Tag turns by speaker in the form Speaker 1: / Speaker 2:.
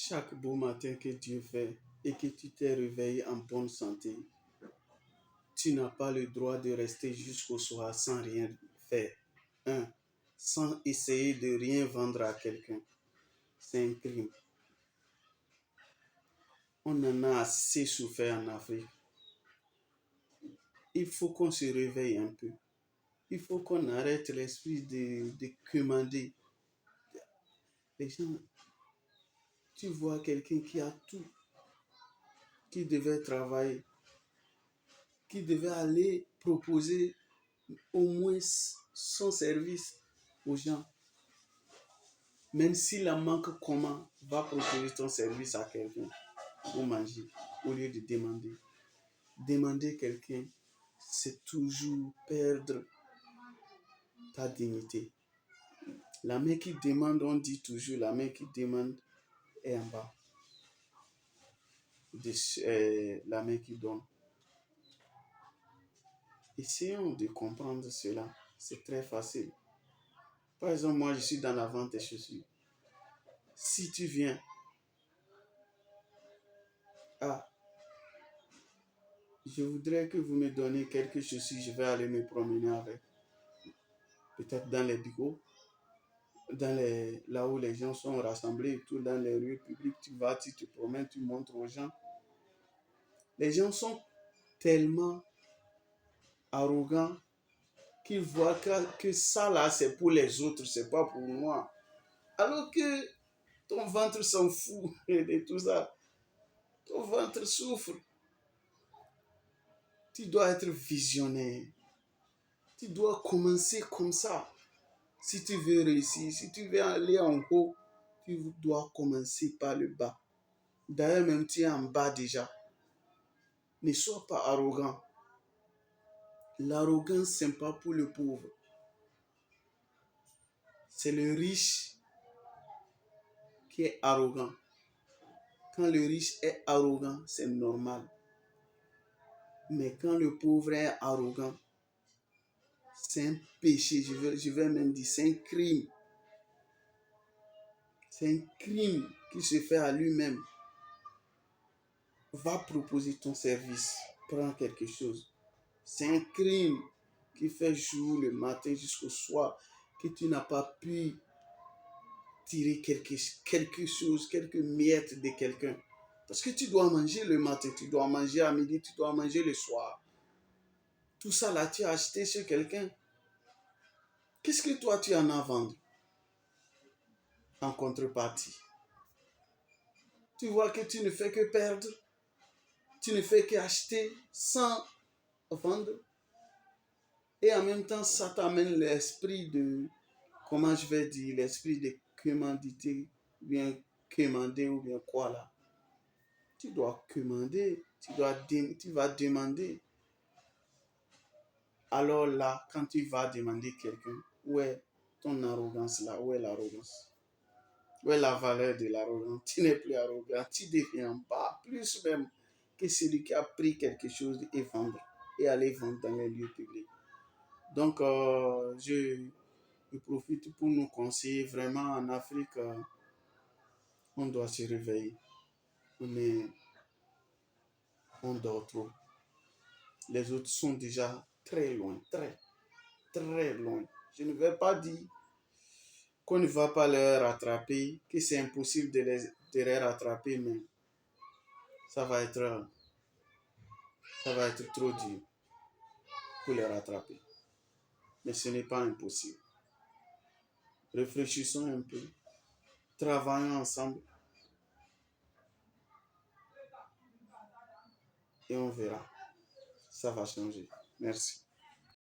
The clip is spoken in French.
Speaker 1: Chaque beau matin que Dieu fait et que tu t'es réveillé en bonne santé, tu n'as pas le droit de rester jusqu'au soir sans rien faire. Un, sans essayer de rien vendre à quelqu'un. C'est un crime. On en a assez souffert en Afrique. Il faut qu'on se réveille un peu. Il faut qu'on arrête l'esprit de commander. Les gens, tu vois quelqu'un qui a tout, qui devait travailler, qui devait aller proposer au moins son service aux gens. Même s'il en manque comment, va proposer ton service à quelqu'un pour manger au lieu de demander. Demander quelqu'un, c'est toujours perdre ta dignité. La main qui demande, on dit toujours, la main qui demande est en bas de la main qui donne. Essayons de comprendre cela. C'est très facile. Par exemple, moi, je suis dans la vente des chaussures. Si tu viens, ah, je voudrais que vous me donniez quelques chaussures, je vais aller me promener avec. Peut-être dans les bureaux, là où les gens sont rassemblés et tout, dans les rues publiques, tu vas, tu te promènes, tu montres aux gens. Les gens sont tellement arrogants qu'ils voient que ça là, c'est pour les autres, c'est pas pour moi. Alors que ton ventre s'en fout de tout ça. Ton ventre souffre. Tu dois être visionnaire. Tu dois commencer comme ça. Si tu veux réussir, si tu veux aller en haut, tu dois commencer par le bas. D'ailleurs, même tu es en bas déjà. Ne sois pas arrogant. L'arrogance, ce n'est pas pour le pauvre. C'est le riche qui est arrogant. Quand le riche est arrogant, c'est normal. Mais quand le pauvre est arrogant, c'est un péché. Je vais même dire, c'est un crime. C'est un crime qui se fait à lui-même. Va proposer ton service. Prends quelque chose. C'est un crime qui fait jour le matin jusqu'au soir que tu n'as pas pu tirer quelque chose, quelques miettes de quelqu'un. Parce que tu dois manger le matin, tu dois manger à midi, tu dois manger le soir. Tout ça là, tu as acheté chez quelqu'un. Qu'est-ce que toi tu en as vendu en contrepartie? Tu vois que tu ne fais que perdre. Tu ne fais qu'acheter sans vendre. Et en même temps, ça t'amène l'esprit de, comment je vais dire, l'esprit de commandité, ou bien commander, ou bien quoi là. Tu dois commander, tu vas demander. Alors là, quand tu vas demander quelqu'un, où est ton arrogance là? Où est l'arrogance? Où est la valeur de l'arrogance? Tu n'es plus arrogant, tu deviens pas plus même que celui qui a pris quelque chose et vendre, et aller vendre dans les lieux publics. Donc, je profite pour nous conseiller vraiment en Afrique, on doit se réveiller. On dort trop. Les autres sont déjà très loin, très, très loin. Je ne vais pas dire qu'on ne va pas les rattraper, que c'est impossible de les rattraper, mais ça va être trop dur pour les rattraper. Mais ce n'est pas impossible. Réfléchissons un peu, travaillons ensemble et on verra. Ça va changer. Merci.